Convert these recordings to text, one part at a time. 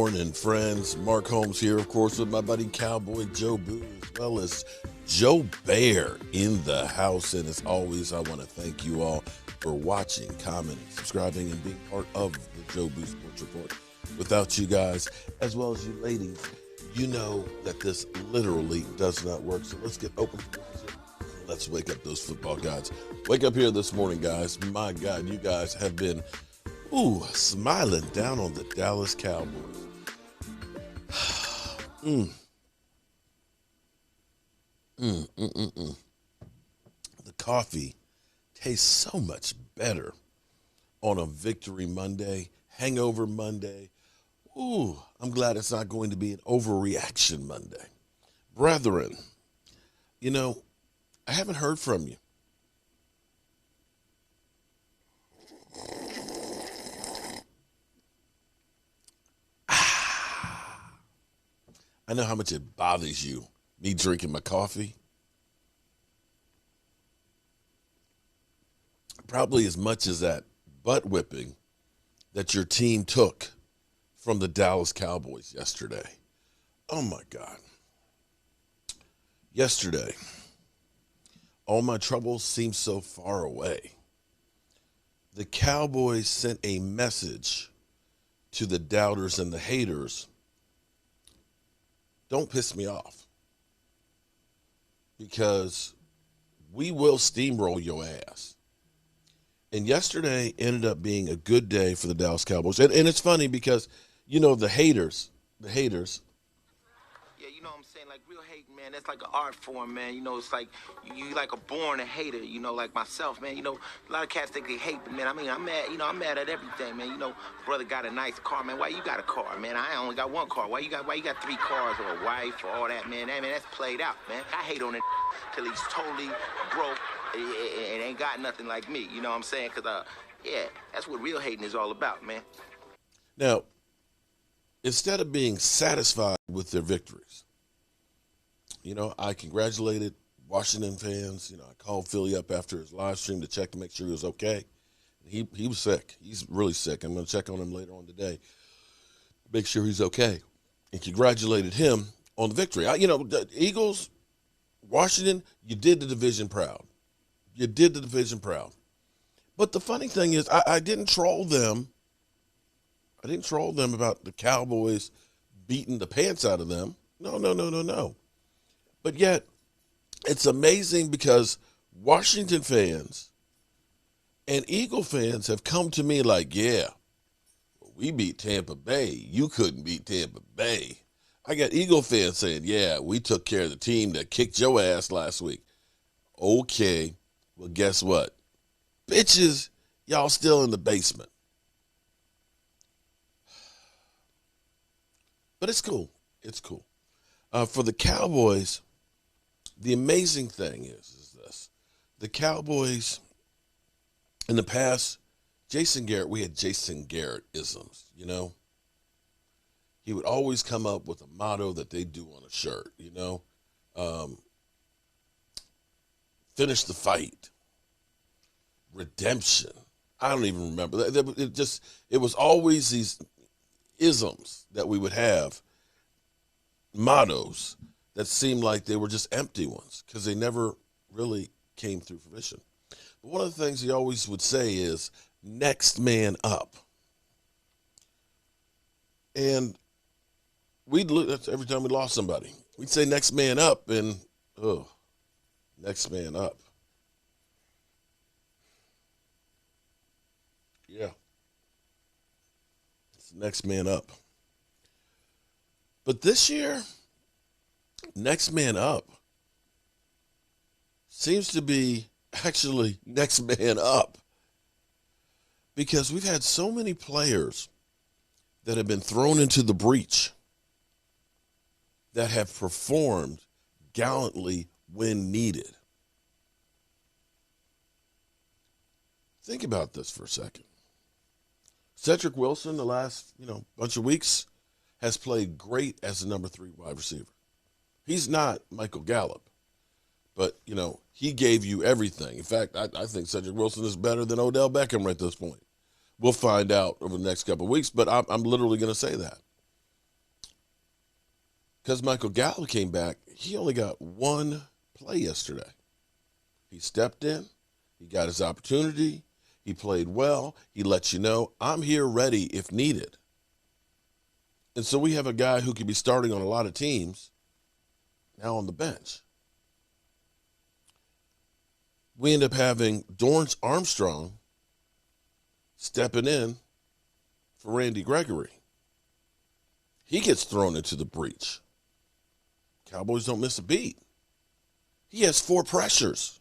morning, friends. Mark Holmes here, of course, with my buddy Cowboy Joe Boo, as well as Joe Bear in the house. And as always, I want to thank you all for watching, commenting, subscribing, and being part of the Joe Boo Sports Report. Without you guys, as well as you ladies, you know that this literally does not work. So let's get open. Let's wake up those football gods. Wake up here this morning, guys. My God, you guys have been smiling down on the Dallas Cowboys. The coffee tastes so much better on a Victory Monday, Hangover Monday. I'm glad it's not going to be an overreaction Monday. Brethren, you know, I haven't heard from you. I know how much it bothers you, me drinking my coffee. Probably as much as that butt whipping that your team took from the Dallas Cowboys yesterday. Oh, my God. Yesterday, all my troubles seemed so far away. The Cowboys sent a message to the doubters and the haters. Don't piss me off, because we will steamroll your ass. And yesterday ended up being a good day for the Dallas Cowboys. And it's funny because, you know, the haters. Yeah, you know what I'm saying? Like, real hate, man, that's like an art form, man. You know, it's like you like a born a hater, you know, like myself, man. You know, a lot of cats think they hate, but, man, I mean, I'm mad at everything, man. You know, brother got a nice car, man. Why you got a car, man? I only got one car. Why you got 3 cars or a wife or all that, man? That's played out, man. I hate on it till he's totally broke and ain't got nothing like me. You know what I'm saying? Because, that's what real hating is all about, man. Now, instead of being satisfied with their victories, you know, I congratulated Washington fans. You know, I called Philly up after his live stream to check to make sure he was okay. He was sick. He's really sick. I'm going to check on him later on today, make sure he's okay, and congratulated him on the victory. The Eagles, Washington, you did the division proud. You did the division proud. But the funny thing is, I didn't troll them. I didn't troll them about the Cowboys beating the pants out of them. No. But yet, it's amazing because Washington fans and Eagle fans have come to me like, yeah, we beat Tampa Bay. You couldn't beat Tampa Bay. I got Eagle fans saying, yeah, we took care of the team that kicked your ass last week. Okay, well, guess what? Bitches, y'all still in the basement. But it's cool. It's cool. For the Cowboys, the amazing thing is this. The Cowboys, in the past, we had Jason Garrett-isms, you know. He would always come up with a motto that they do on a shirt, you know. Finish the fight. Redemption. I don't even remember. It was always these isms that we would have, mottos that seemed like they were just empty ones because they never really came through fruition. But one of the things he always would say is, next man up. And we'd look, that's every time we lost somebody, we'd say next man up, and next man up. Yeah. It's next man up. But this year, next man up seems to be actually next man up, because we've had so many players that have been thrown into the breach that have performed gallantly when needed. Think about this for a second. Cedric Wilson, the last bunch of weeks, has played great as the number 3 wide receiver. He's not Michael Gallup, but, he gave you everything. In fact, I think Cedric Wilson is better than Odell Beckham right at this point. We'll find out over the next couple of weeks, but I'm literally going to say that. because Michael Gallup came back, he only got one play yesterday. He stepped in, he got his opportunity, he played well, he let you know, I'm here ready if needed. And so we have a guy who could be starting on a lot of teams now on the bench. We end up having Dorrance Armstrong stepping in for Randy Gregory. He gets thrown into the breach. Cowboys don't miss a beat. He has 4 pressures.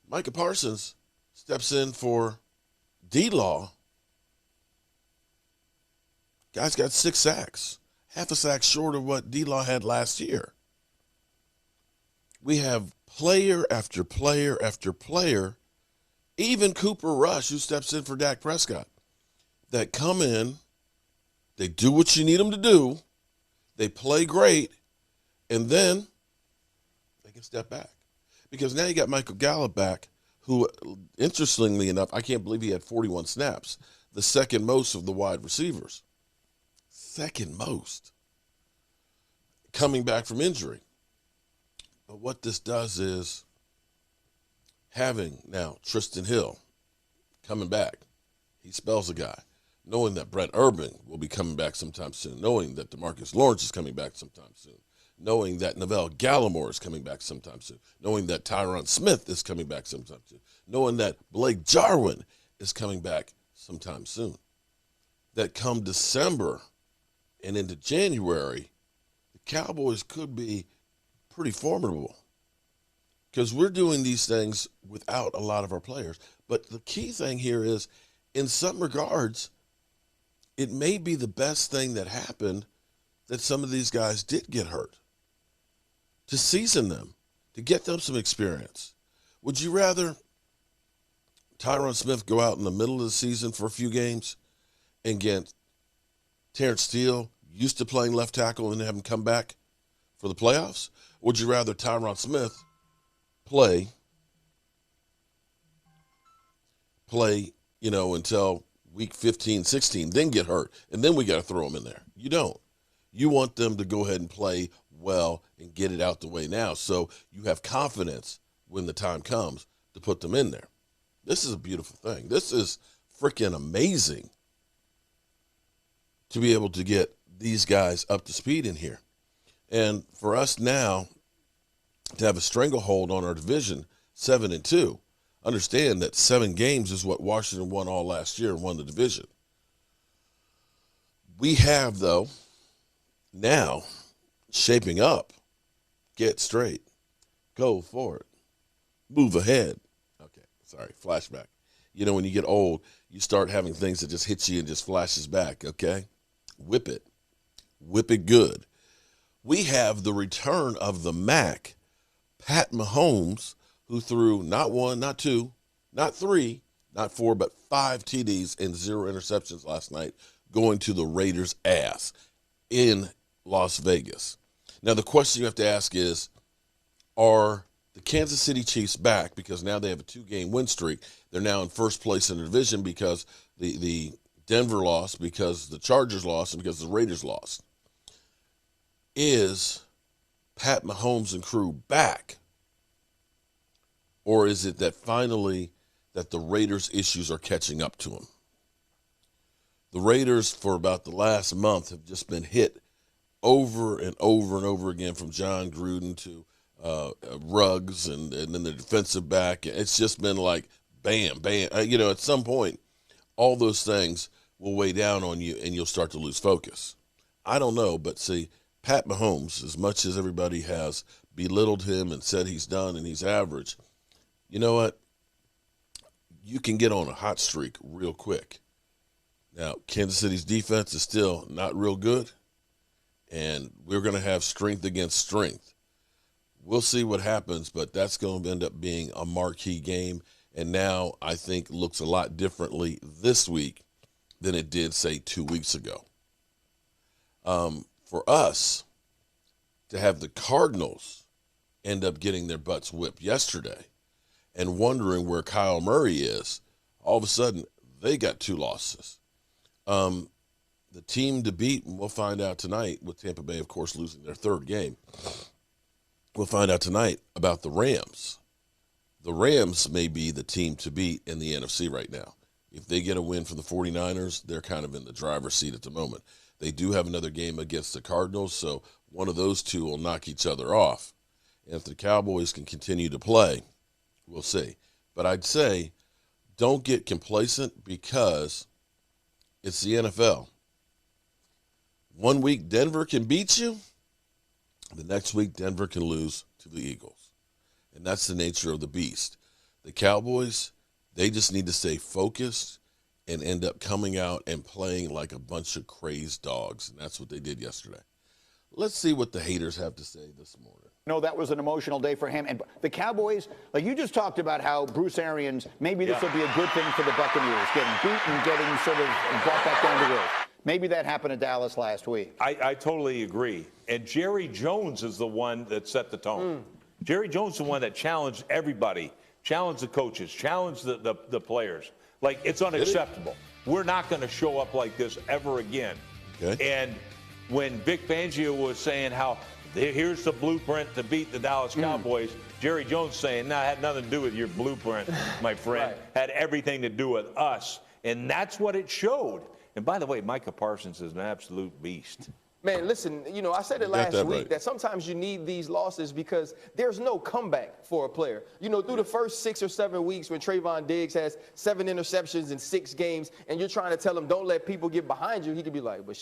Micah Parsons steps in for D-Law. Guy's got 6 sacks, half a sack short of what D-Law had last year. We have player after player after player, even Cooper Rush, who steps in for Dak Prescott, that come in, they do what you need them to do, they play great, and then they can step back. Because now you got Michael Gallup back, who, interestingly enough, I can't believe he had 41 snaps, the second most of the wide receivers. Second most. Coming back from injury. But what this does is having now Tristan Hill coming back. He spells a guy. Knowing that Brett Urban will be coming back sometime soon. Knowing that DeMarcus Lawrence is coming back sometime soon. Knowing that Neville Gallimore is coming back sometime soon. Knowing that Tyron Smith is coming back sometime soon. Knowing that Blake Jarwin is coming back sometime soon. That come December and into January, the Cowboys could be pretty formidable because we're doing these things without a lot of our players. But the key thing here is, in some regards, it may be the best thing that happened that some of these guys did get hurt, to season them, to get them some experience. Would you rather Tyron Smith go out in the middle of the season for a few games and get Terrence Steele used to playing left tackle and have him come back for the playoffs? Would you rather Tyron Smith play, until week 15, 16, then get hurt, and then we got to throw him in there? You don't. You want them to go ahead and play well and get it out the way now so you have confidence when the time comes to put them in there. This is a beautiful thing. This is freaking amazing to be able to get these guys up to speed in here. And for us now to have a stranglehold on our division, 7-2, understand that 7 games is what Washington won all last year and won the division. We have, though, now shaping up, get straight, go forward, move ahead. Okay, sorry, flashback. When you get old, you start having things that just hit you and just flashes back, okay? Whip it good. We have the return of the Mac, Pat Mahomes, who threw not 1, not 2, not 3, not 4, but 5 TDs and 0 interceptions last night, going to the Raiders' ass in Las Vegas. Now, the question you have to ask is, are the Kansas City Chiefs back? Because now they have a 2-game win streak. They're now in first place in the division because the Denver lost, because the Chargers lost, and because the Raiders lost. Is Pat Mahomes and crew back? Or is it that finally that the Raiders' issues are catching up to him? The Raiders, for about the last month, have just been hit over and over and over again, from John Gruden to Ruggs and then the defensive back. It's just been like bam, bam. At some point, all those things will weigh down on you and you'll start to lose focus. I don't know, but see, Pat Mahomes, as much as everybody has belittled him and said he's done and he's average, you know what? You can get on a hot streak real quick. Now, Kansas City's defense is still not real good, and we're going to have strength against strength. We'll see what happens, but that's going to end up being a marquee game, and now I think looks a lot differently this week than it did, say, 2 weeks ago. For us to have the Cardinals end up getting their butts whipped yesterday and wondering where Kyle Murray is, all of a sudden they got 2 losses. the team to beat, and we'll find out tonight with Tampa Bay, of course, losing their third game. We'll find out tonight about the Rams. The Rams may be the team to beat in the NFC right now. If they get a win from the 49ers, they're kind of in the driver's seat at the moment. They do have another game against the Cardinals, so one of those two will knock each other off. And if the Cowboys can continue to play, we'll see. But I'd say don't get complacent because it's the NFL. One week Denver can beat you. The next week Denver can lose to the Eagles. And that's the nature of the beast. The Cowboys, they just need to stay focused and end up coming out and playing like a bunch of crazed dogs. And that's what they did yesterday. Let's see what the haters have to say this morning. No, that was an emotional day for him. And the Cowboys, like you just talked about how Bruce Arians, maybe this will be a good thing for the Buccaneers, getting beaten, getting sort of brought back down to earth. Maybe that happened in Dallas last week. I totally agree. And Jerry Jones is the one that set the tone. Jerry Jones is the one that challenged everybody, challenged the coaches, challenged the players. Like, it's unacceptable. We're not going to show up like this ever again. Okay. And when Vic Fangio was saying how here's the blueprint to beat the Dallas Cowboys, Jerry Jones saying, nah, it had nothing to do with your blueprint, my friend. Right. Had everything to do with us. And that's what it showed. And by the way, Micah Parsons is an absolute beast. Man, listen, you know, I said it last week that sometimes you need these losses because there's no comeback for a player. You know, through the first 6 or 7 weeks when Trayvon Diggs has 7 interceptions in 6 games and you're trying to tell him don't let people get behind you, he could be like, but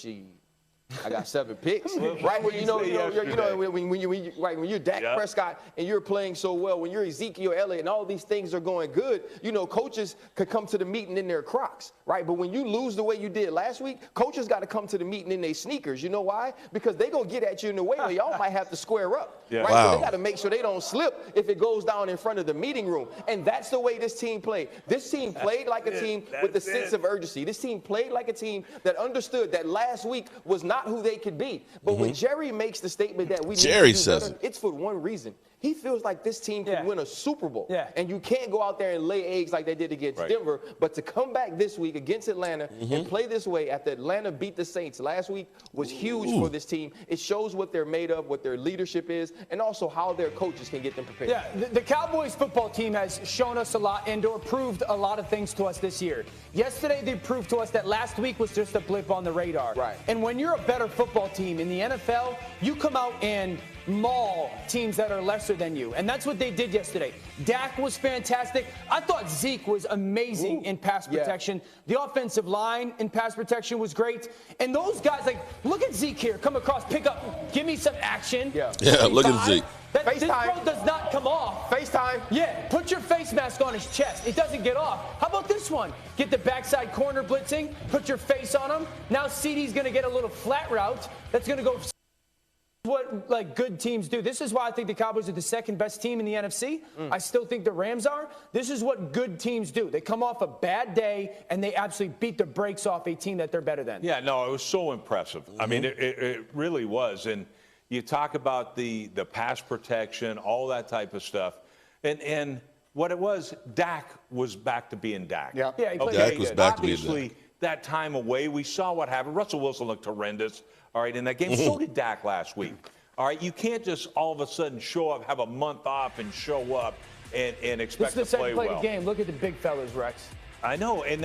I got 7 picks, right? When when you're Dak Prescott and you're playing so well, when you're Ezekiel Elliott and all these things are going good, you know, coaches could come to the meeting in their Crocs, right? But when you lose the way you did last week, coaches got to come to the meeting in their sneakers. You know why? Because they're going to get at you in the way where y'all might have to square up, right? Wow. So they got to make sure they don't slip if it goes down in front of the meeting room. And that's the way this team played. This team played like a team with a sense of urgency. This team played like a team that understood that last week was not who they could be. But when Jerry makes the statement that we need to do better, it's for one reason. He feels like this team can win a Super Bowl. And you can't go out there and lay eggs like they did against Denver. But to come back this week against Atlanta and play this way after Atlanta beat the Saints last week was huge for this team. It shows what they're made of, what their leadership is, and also how their coaches can get them prepared. Yeah, the Cowboys football team has shown us a lot and/or proved a lot of things to us this year. Yesterday, they proved to us that last week was just a blip on the radar. Right. And when you're a better football team in the NFL, you come out and maul teams that are lesser than you. And that's what they did yesterday. Dak was fantastic. I thought Zeke was amazing in pass protection. The offensive line in pass protection was great. And those guys, like, look at Zeke here. Come across, pick up, give me some action. Yeah, look at Zeke. This throw does not come off. FaceTime. Yeah, put your face mask on his chest. It doesn't get off. How about this one? Get the backside corner blitzing, put your face on him. Now CeeDee's going to get a little flat route that's going to go what like good teams do. This is why I think the Cowboys are the second best team in the NFC. I still think the Rams are. This is what good teams do. They come off a bad day and they absolutely beat the brakes off a team that they're better than. Yeah, no, it was so impressive. I mean, it really was. And you talk about the pass protection, all that type of stuff. And what it was, Dak was back to being Dak. Yeah, he played Dak was back to being Obviously, that time away, we saw what happened. Russell Wilson looked horrendous, all right, in that game. So did Dak last week. All right, you can't just all of a sudden show up, have a month off, and show up and expect to play well. This is the second play of the game. Look at the big fellas, Rex. I know, and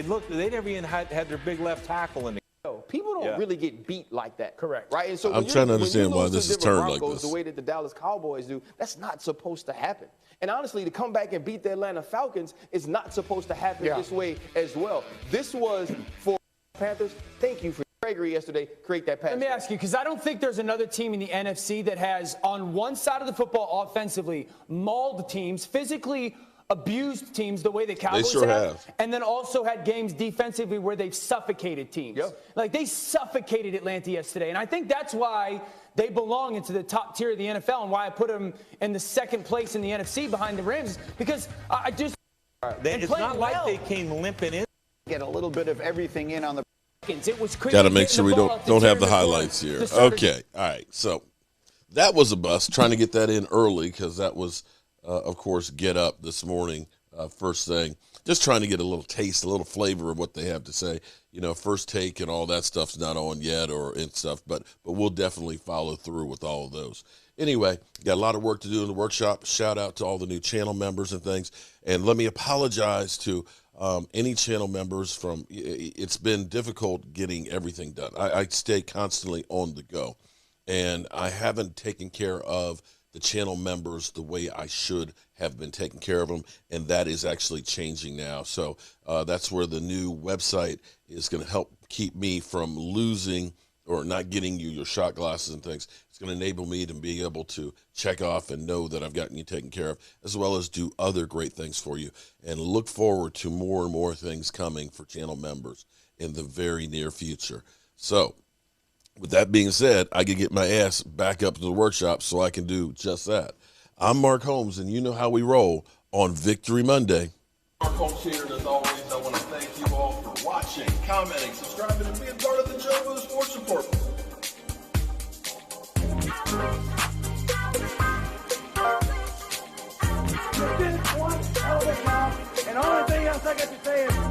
look, they never even had their big left tackle in the People don't really get beat like that. Correct. Right? And so I'm trying to understand why this is turned like this. The way that the Dallas Cowboys do, that's not supposed to happen. And honestly, to come back and beat the Atlanta Falcons is not supposed to happen this way as well. This was for Panthers. Thank you for Gregory yesterday, create that pass. Let me ask you, because I don't think there's another team in the NFC that has, on one side of the football offensively, mauled teams, physically abused teams the way the Cowboys have. And then also had games defensively where they've suffocated teams. Like, they suffocated Atlanta yesterday. And I think that's why they belong into the top tier of the NFL and why I put them in the second place in the NFC behind the Rams, because I just it's not like they came limping in. Get a little bit of everything in on the. It was got to make sure we don't have the highlights here. Okay, all right. So that was a bust, trying to get that in early because that was, of course, Get Up this morning first thing. Just trying to get a little taste, a little flavor of what they have to say. First Take and all that stuff's not on yet and stuff, but we'll definitely follow through with all of those. Anyway, got a lot of work to do in the workshop. Shout out to all the new channel members and things. And let me apologize to any channel members it's been difficult getting everything done. I stay constantly on the go, and I haven't taken care of the channel members the way I should have been taking care of them, and that is actually changing now. So that's where the new website is going to help keep me from losing or not getting you your shot glasses and things. It's going to enable me to be able to check off and know that I've gotten you taken care of, as well as do other great things for you, and look forward to more and more things coming for channel members in the very near future. So with that being said, I can get my ass back up to the workshop so I can do just that. I'm Mark Holmes, and you know how we roll on Victory Monday. Mark Holmes here, and as always, I want to thank you all for watching, commenting, subscribing, and being part of the Joe Boo Sports Report. You did one hell of a job, and the only thing else I got to say is